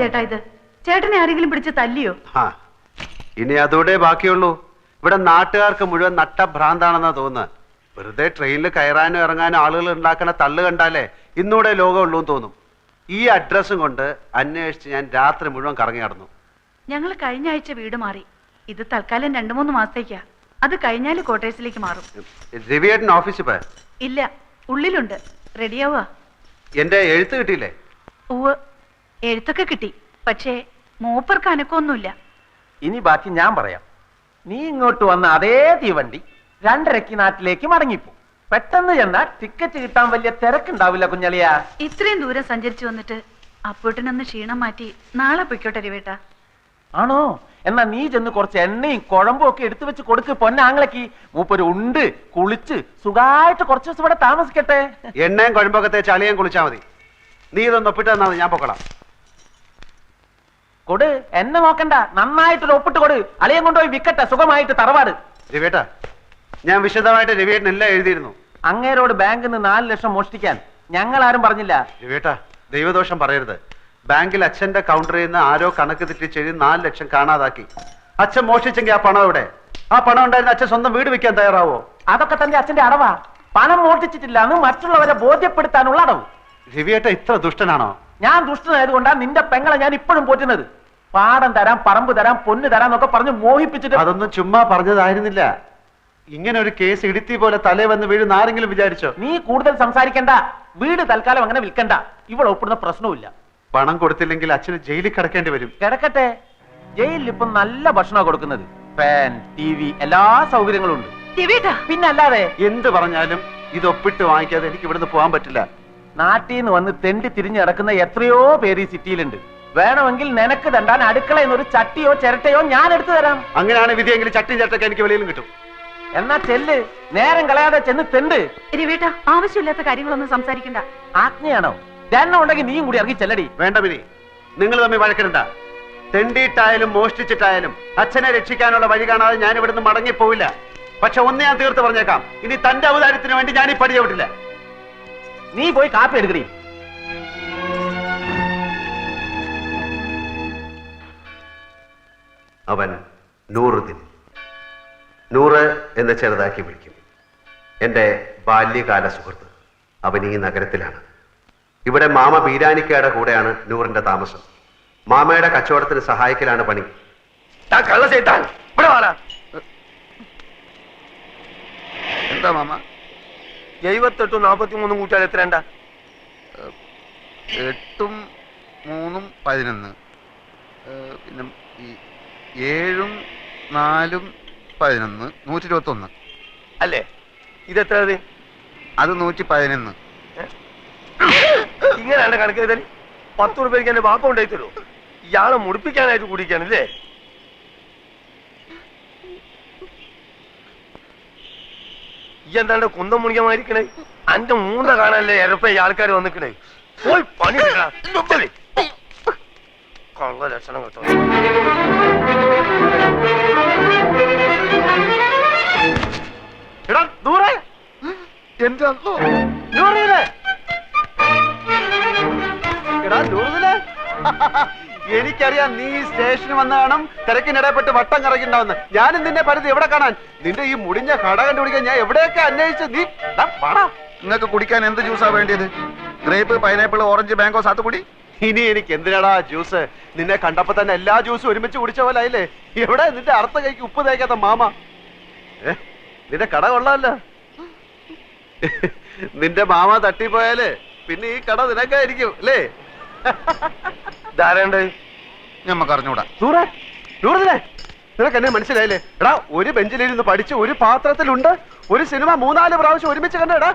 ചേട്ടാ ഇത്? ചേട്ടനെ ആരെങ്കിലും പിടിച്ച് തല്ലിയോ? ഇനി അതോടെ ബാക്കിയുള്ളൂ. ഇവിടെ നാട്ടുകാർക്ക് മുഴുവൻ നട്ടഭ്രാന്താണെന്നാ തോന്നുന്നത്. വെറുതെ ട്രെയിനിൽ കയറാനും ഇറങ്ങാനും ആളുകൾ ഉണ്ടാക്കുന്ന തള്ളു കണ്ടാലേ ഇന്നൂടെ ലോകമുള്ളൂ എന്ന് തോന്നും. ഈ അഡ്രസ്സും കൊണ്ട് അന്വേഷിച്ച് ഞാൻ രാത്രി മുഴുവൻ കറങ്ങി നടന്നു. ഞങ്ങൾ കഴിഞ്ഞ ആഴ്ച വീട് മാറി. ഇത് തൽക്കാലം 2-3 മാസത്തേക്കാ. അത് കഴിഞ്ഞാല് ക്വാർട്ടേഴ്സിലേക്ക് മാറും. രവിയേട്ടൻ ഓഫീസിൽ പോയ? ഇല്ല, ഉള്ളിലുണ്ട്. റെഡിയാവുക. എന്റെ എഴുത്ത് കിട്ടിയില്ലേ? ഉവ്, എഴുത്തൊക്കെ കിട്ടി. പക്ഷേ മൂപ്പർക്ക് അനക്കൊന്നുമില്ല. ഇനി ബാക്കി ഞാൻ പറയാം. നീ ഇങ്ങോട്ട് വന്ന അതേ തീവണ്ടി 2:30 നാട്ടിലേക്ക് മടങ്ങിപ്പോ. പെട്ടെന്ന് ചെന്നാൽ ടിക്കറ്റ് കിട്ടാൻ വലിയ തിരക്കുണ്ടാവില്ല കുഞ്ഞളിയ. ഇത്രയും ദൂരം സഞ്ചരിച്ചു വന്നിട്ട് അപ്പൂട്ടനൊന്ന് ക്ഷീണം മാറ്റി നാളെ പൊയ്ക്കോട്ടെ രവേട്ടാ. ആണോ? എന്നാ നീ ചെന്ന് കുറച്ച് എണ്ണയും കുഴമ്പും ഒക്കെ എടുത്തു വെച്ച് കൊടുക്ക് പൊന്നാങ്ങളക്ക്. മൂപ്പര് ഉണ്ട് കുളിച്ച് സുഖമായിട്ട് കുറച്ച് ദിവസം ഇവിടെ താമസിക്കട്ടെ. എണ്ണയും കുഴമ്പൊക്കെ തേച്ച് അളിയൻ കുളിച്ചാ മതി. നീ ഇതൊന്ന് ഒപ്പിട്ട് തന്നാ ഞാൻ പൊക്കളാം. കൊട്, എന്നെ നോക്കണ്ട, നന്നായിട്ടൊരു ഒപ്പിട്ട് കൊട്. അളിയൻ കൊണ്ടുപോയി വിക്കട്ടെ സുഖമായിട്ട് തറവാട്. രവിയേട്ടാ, ഞാൻ വിശദമായിട്ട് രവിയേട്ടൻ എല്ലാം എഴുതിയിരുന്നു. അങ്ങേരോട് ബാങ്കിൽ നിന്ന് 4 ലക്ഷം മോഷ്ടിക്കാൻ ഞങ്ങൾ ആരും പറഞ്ഞില്ല. രവിയേട്ടാ, ദൈവദോഷം പറയരുത്. ബാങ്കിൽ അച്ഛന്റെ കൗണ്ടറിൽ നിന്ന് ആരോ കണക്ക് തെറ്റിച്ചെഴുതി 4 ലക്ഷം കാണാതാക്കി. അച്ഛൻ മോഷ്ടിച്ചെങ്കിൽ ആ പണം എവിടെ? ആ പണം ഉണ്ടായിരുന്ന അച്ഛൻ സ്വന്തം വീട് വെക്കാൻ തയ്യാറാവോ? അതൊക്കെ തന്നെ അച്ഛന്റെ അടവാ. പണം മോഷ്ടിച്ചിട്ടില്ല എന്ന് മറ്റുള്ളവരെ ബോധ്യപ്പെടുത്താനുള്ള അടവ്. രവിയേട്ട ഇത്ര ദുഷ്ടനാണോ? ഞാൻ ദുഷ്ടനായതുകൊണ്ടാണ് നിന്റെ പെങ്ങളെ ഞാൻ ഇപ്പോഴും പോറ്റുന്നത്. പാടം തരാം, പറമ്പ് തരാം, പൊന്ന് തരാം എന്നൊക്കെ പറഞ്ഞ് മോഹിപ്പിച്ചിട്ട്. അതൊന്നും ചുമ്മാ പറഞ്ഞതായിരുന്നില്ല. ഇങ്ങനെ ഒരു കേസ് ഇടുത്തി പോലെ തലേ വന്ന് വീഴുന്ന ആരെങ്കിലും വിചാരിച്ചോ? നീ കൂടുതൽ സംസാരിക്കണ്ട. വീട് തൽക്കാലം അങ്ങനെ വിൽക്കണ്ട. ഇവിടെ ഒപ്പിടുന്ന പ്രശ്നവുമില്ല. പണം കൊടുത്തില്ലെങ്കിൽ അച്ഛന് ജയിലിൽ കിടക്കേണ്ടി വരും. കിടക്കട്ടെ. ജയിലിൽ ഇപ്പൊ നല്ല ഭക്ഷണം കൊടുക്കുന്നത്. ഫാൻ, TV, എല്ലാ സൗകര്യങ്ങളും ഉണ്ട്. പിന്നെ അല്ലാതെ എന്ത് പറഞ്ഞാലും ഇത് ഒപ്പിട്ട് വാങ്ങിക്കാതെ എനിക്ക് ഇവിടുന്ന് പോകാൻ പറ്റില്ല. നാട്ടിൽ നിന്ന് വന്ന് തെണ്ടി തിരിഞ്ഞ് നടക്കുന്ന എത്രയോ പേര് ഈ സിറ്റിയിലുണ്ട്. വേണമെങ്കിൽ നിനക്ക് തണ്ടാൻ അടുക്കളയിൽ നിന്ന് ഒരു ചട്ടിയോ ചിരട്ടയോ ഞാൻ എടുത്തു തരാം. അങ്ങനെയാണ് വിധിയെങ്കിൽ ചട്ടി ചിരട്ടൊക്കെ എനിക്ക് വെളിയിലും കിട്ടും. എന്നാ ചെല്ല്, നേരം കളയാതെ ചെന്ന് തെണ്ട്. രവേട്ടാ, ആവശ്യമില്ലാത്ത കാര്യങ്ങളൊന്നും സംസാരിക്കണ്ട. ആജ്ഞയാണോ? ദണ്ണം ഉണ്ടെങ്കിൽ നീയും കൂടി ഇറങ്ങി ചെല്ലടി. വേണ്ട മിനി, നിങ്ങൾ തമ്മിൽ വഴക്കിടണ്ട. തെണ്ടിയിട്ടായാലും മോഷ്ടിച്ചിട്ടായാലും അച്ഛനെ രക്ഷിക്കാനുള്ള വഴി കാണാതെ ഞാൻ ഇവിടുന്ന് മടങ്ങിപ്പോവില്ല. പക്ഷെ ഒന്ന് ഞാൻ തീർത്ത് പറഞ്ഞേക്കാം, ഇനി തന്റെ അവതാരത്തിന് വേണ്ടി ഞാൻ ഈ പടി ചവിട്ടില്ല. നീ പോയി കാപ്പി എടുക്കടി. അവൻ നൂറുദ്ദീൻ, 100 എന്ന് ചെറുതാക്കി വിളിക്കും. എന്റെ ബാല്യകാല സുഹൃത്ത്. അവൻ ഈ നഗരത്തിലാണ്. ഇവിടെ മാമ ബീരാനിക്കയുടെ കൂടെയാണ് നൂറിന്റെ താമസം. മാമയുടെ കച്ചവടത്തിന് സഹായിക്കലാണ് പണി. എന്താ മാമ? 78 43 കൂട്ടിയാൽ എത്രണ്ട? 8 3 11. പിന്നെ 7 4 11 121 അല്ലേ? ഇതെത്ര? അത് 111. ഇങ്ങനെയാണ് കണക്ക് ചെയ്താൽ 10 രൂപയ്ക്ക് എന്റെ ബാപ്പ ഉണ്ടായി തരുമോ? ഇയാളെ മുടിപ്പിക്കാനായിട്ട് കുടിക്കാനല്ലേ? ഈ എന്താണ്ട് കുന്തം മുണിക്കമായിരിക്കണേ? അന്റെ മൂന്ന കാണാനല്ലേ എരപ്പ ആൾക്കാർ വന്നിക്കണേ? പോയി പണി കള്ള ലക്ഷണം കേട്ടോ. എടാ ദൂരെ എന്റെ അല്ലോ എനിക്കറിയാം നീ സ്റ്റേഷനിൽ വന്ന കാണും തിരക്കിനിടപെട്ട് വട്ടം കറക്കിണ്ടാവുന്ന. ഞാനും നിന്നെ പരിധി എവിടെ കാണാൻ? നിന്റെ ഈ മുടിഞ്ഞ കട കണ്ടുപിടിക്കാൻ ഞാൻ എവിടെയൊക്കെ അന്വേഷിച്ച്. നീ നിങ്ങൾക്ക് കുടിക്കാൻ എന്ത് ജ്യൂസാ വേണ്ടിയത്? Grape, pineapple, orange, mango, sathukudi? ഇനി എനിക്ക് എന്തിനാടാ ജ്യൂസ്? നിന്നെ കണ്ടപ്പോ തന്നെ എല്ലാ ജ്യൂസും ഒരുമിച്ച് കുടിച്ച പോലെ ആയില്ലേ? എവിടെ നിന്റെ അർത്ഥ കൈക്ക് ഉപ്പ് തേക്കാത്ത മാമ? നിന്റെ കട കൊള്ളാമല്ലോ. നിന്റെ മാമ തട്ടിപ്പോയാല് പിന്നെ ഈ കട നിനക്കായിരിക്കും അല്ലേ? ധാരണ്ട് ഞമ്മക്ക് അറിഞ്ഞൂടാ. നിനക്ക് എന്നെ മനസ്സിലായില്ലേ? എടാ, ഒരു ബെഞ്ചിലിരുന്ന് പഠിച്ച് ഒരു പാത്രത്തിലുണ്ട് ഒരു സിനിമ 3-4 പ്രാവശ്യം ഒരുമിച്ച് കണ്ടേടാ.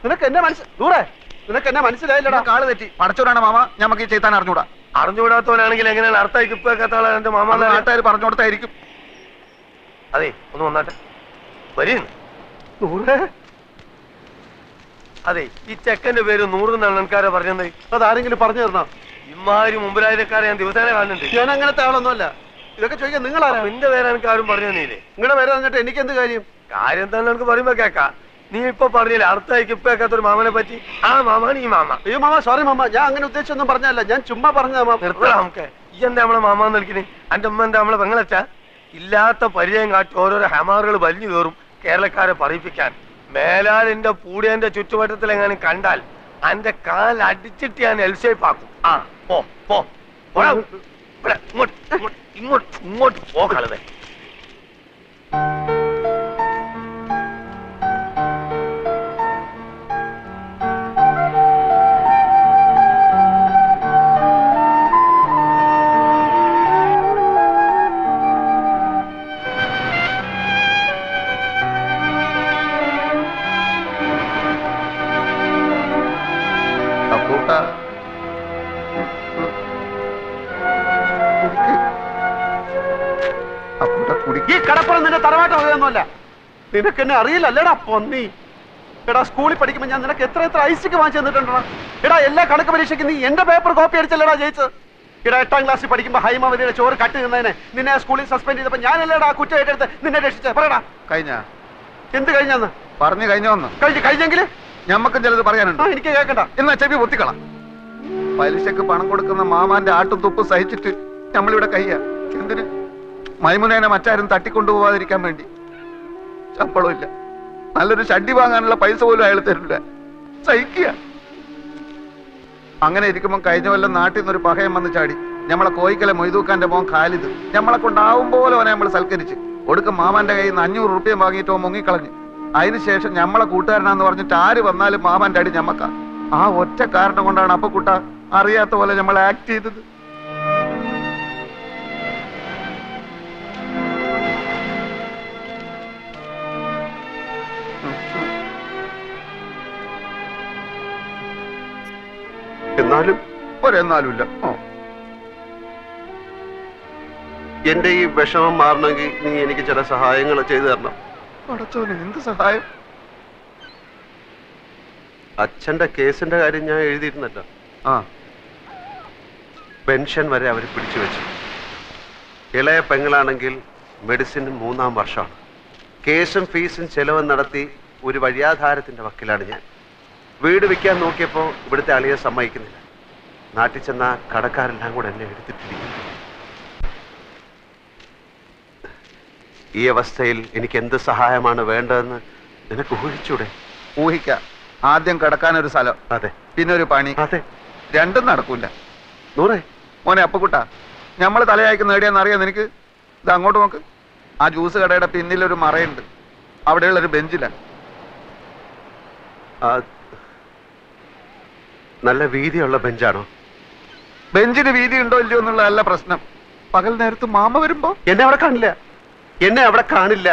നിനക്ക് എന്നെ മനസ്സിലായില്ലടാ. കാള് തെറ്റി. പടച്ചോടാണ് മാമ. ഞമ്മക്ക് ഈ ചെയ്താൻ അറിഞ്ഞൂടാ. അറിഞ്ഞുകൂടാത്തവനാണെങ്കിൽ എങ്ങനെയാണ് അർത്ഥം ഇപ്പൊ കേട്ടാളെ എന്റെ മാമ നാട്ടുകാർ പറഞ്ഞു കൊടുത്തായിരിക്കും. അതെ, ഒന്ന് വന്നാട്ടെ. വരുന്നു. അതെ, ഈ ചെക്കന്റെ പേര് 100 എന്നാണ് ആൾക്കാരെ പറഞ്ഞത്. അതാരെങ്കിലും പറഞ്ഞു തരണോ? ഇമാതിരി മുമ്പിലായക്കാരെ ഞാൻ ദിവസേന കാണുന്നുണ്ട്. ഞാൻ അങ്ങനത്തെ ആളൊന്നുമല്ല. ഇതൊക്കെ ചോദിക്കാൻ നിങ്ങളാരാ? നിന്റെ പേര് എനിക്ക് ആരും പറഞ്ഞു തന്നില്ലേ? നിങ്ങളുടെ പേര് പറഞ്ഞിട്ട് എനിക്ക് എന്ത് കാര്യം? കാര്യം തന്നെ എനിക്ക് പറയുമ്പോ കേക്കാം. നീ ഇപ്പൊ പറഞ്ഞില്ല അടുത്തേക്ക് ഇപ്പൊരു മാമനെ പറ്റി ആ മാമാണ് ഈ മാമ. അയ്യോ മാമ സോറി മാമ, ഞാൻ അങ്ങനെ ഉദ്ദേശിച്ചൊന്നും പറഞ്ഞല്ല, ഞാൻ ചുമ്മാ പറഞ്ഞ നിർത്തല നമുക്ക്. ഈ എന്താ നമ്മളെ മാമാന്ന് വിളിക്കണേ? അന്റെ ഉമ്മ എന്താ നമ്മളെ പെങ്ങളച്ചാ? ഇല്ലാത്ത പരിചയം കാട്ടി ഓരോരോ ഹമാറുകൾ വലിഞ്ഞു കയറും കേരളക്കാരെ പറയിപ്പിക്കാൻ. മേലാൽ എന്റെ പൂടിയന്റെ ചുറ്റുവട്ടത്തിൽ എങ്ങാനും കണ്ടാൽ അന്റെ കാൽ അടിച്ചിട്ട് ഞാൻ എൽഷേപ്പാക്കും. ആ പോ പോ പോടാ. ഇവിടെ, ഇങ്ങോട്ട് ഇങ്ങോട്ട് ഇങ്ങോട്ട് ഇങ്ങോട്ട് പോ കളവേ. ഈ കടപ്പുറം നിന്റെ തറവാട്ട് വകയൊന്നുമല്ല. നിനക്ക് എന്നെ അറിയില്ലല്ലേടാ പൊന്നി. എടാ സ്കൂളിൽ പഠിക്കുമ്പോൾ ഞാൻ നിനക്ക് എത്ര ഐസിക്ക് വാങ്ങിച്ചു തന്നിട്ടുണ്ടോ? എടാ എല്ലാ കണക്ക് പരീക്ഷയ്ക്ക് നീ എന്റെ പേപ്പർ കോപ്പി അടിച്ചല്ലേടാ ജയിച്ചത്. എടാ 8ാം ക്ലാസ്സിൽ പഠിക്കുമ്പോൾ ഹൈമാവതിയുടെ ചോറ് കട്ട് നിന്നതിനെ നിന്നെ സ്കൂളിൽ സസ്പെൻഡ് ചെയ്തപ്പോൾ ഞാനല്ലേടാ കുറ്റം ഏറ്റെടുത്ത് നിന്നെ രക്ഷിച്ചത്. പറയടാ കഴിഞ്ഞ എന്ത് കഴിഞ്ഞാന്ന് പറഞ്ഞു കഴിഞ്ഞോന്ന് കഴിഞ്ഞെങ്കിൽ ഞമ്മക്കും ചിലത് പറയാനുണ്ട്. എനിക്ക് കേൾക്കണ്ട. എന്നാ ചെവി പൊത്തിക്കള. പലിശക്ക് പണം കൊടുക്കുന്ന മാമാന്റെ ആട്ടും തുപ്പും സഹിച്ചിട്ട് നമ്മളിവിടെ കയ്യ. എന്തിന്? മൈമുനേനെ മറ്റാരും തട്ടിക്കൊണ്ടുപോവാതിരിക്കാൻ വേണ്ടി. ശമ്പളം ഇല്ല, നല്ലൊരു ഷഡ്ഡി വാങ്ങാനുള്ള പൈസ പോലും അയാൾ തരില്ല. സഹിക്കുക. അങ്ങനെ ഇരിക്കുമ്പോൾ കഴിഞ്ഞ കൊല്ലം നാട്ടിൽ നിന്നൊരു പകയം വന്ന് ചാടി. നമ്മളെ കോയിക്കലെ മൊയ്തൂക്കാന്റെ മോൻ ഖാലിദ് നമ്മളെ കൊണ്ടാവും പോലെ അവനെ നമ്മൾ സൽക്കരിച്ച് ഒടുക്കം മാമാന്റെ കയ്യിൽ നിന്ന് 500 റുപ്യ വാങ്ങിയിട്ട് അവൻ മുങ്ങിക്കളഞ്ഞു. അതിനുശേഷം നമ്മളെ കൂട്ടുകാരനാന്ന് പറഞ്ഞിട്ട് ആര് വന്നാലും മാമാന്റെ അടി ഞമ്മക്ക. ആ ഒറ്റ കാരണം കൊണ്ടാണ് അപ്പക്കുട്ട അറിയാത്ത പോലെ നമ്മൾ ആക്ട് ചെയ്തത്. എന്നാലും ഒരെന്നാലുമില്ല. എന്റെ ഈ വിഷമം മാറണമെങ്കിൽ നീ എനിക്ക് ചില സഹായങ്ങൾ ചെയ്തു തരണം. പടച്ചോനെ, എന്ത് സഹായം? അച്ഛന്റെ കേസിന്റെ കാര്യം ഞാൻ എഴുതിയിരുന്നല്ലോ. ആ, പെൻഷൻ വരെ അവർ പിടിച്ചു വെച്ചു. ഇളയ പെങ്ങളാണെങ്കിൽ മെഡിസിൻ 3ാം വർഷമാണ്. കേസും ഫീസും ചെലവും നടത്തി ഒരു വഴിയാധാരത്തിന്റെ വക്കിലാണ് ഞാൻ. വീട് വിൽക്കാൻ നോക്കിയപ്പോൾ ഇവിടുത്തെ അളിയെ സമ്മതിക്കുന്നില്ല. നാട്ടിൽ ചെന്ന കടക്കാരെല്ലാം കൂടെ എന്നെ എടുത്തിട്ടിരിക്കുന്നു. ഈ അവസ്ഥയിൽ എനിക്ക് എന്ത് സഹായമാണ് വേണ്ടതെന്ന് നിനക്ക് ഊഹിച്ചൂടെ? ഊഹിക്കാം. ആദ്യം കിടക്കാനൊരു സ്ഥലം, അതെ, പിന്നെ ഒരു പണി. അതെ, രണ്ടും നടക്കൂല. നൂറേ. മോനെ അപ്പക്കുട്ട, നമ്മൾ തലയായിക്ക് നേടിയാന്ന് അറിയാം നിനക്ക്? ഇത് അങ്ങോട്ട് നോക്ക്. ആ ജ്യൂസ് കടയുടെ പിന്നിലൊരു മറയുണ്ട്. അവിടെയുള്ളൊരു ബെഞ്ചിലാണ്. നല്ല വീതിയുള്ള ബെഞ്ചാണോ? ബെഞ്ചിന് വീതി ഉണ്ടോ ഇല്ലയോ എന്നുള്ളതല്ല പ്രശ്നം. പകൽ നേരത്ത് മാമ വരുമ്പോ എന്നെ അവിടെ കാണില്ല.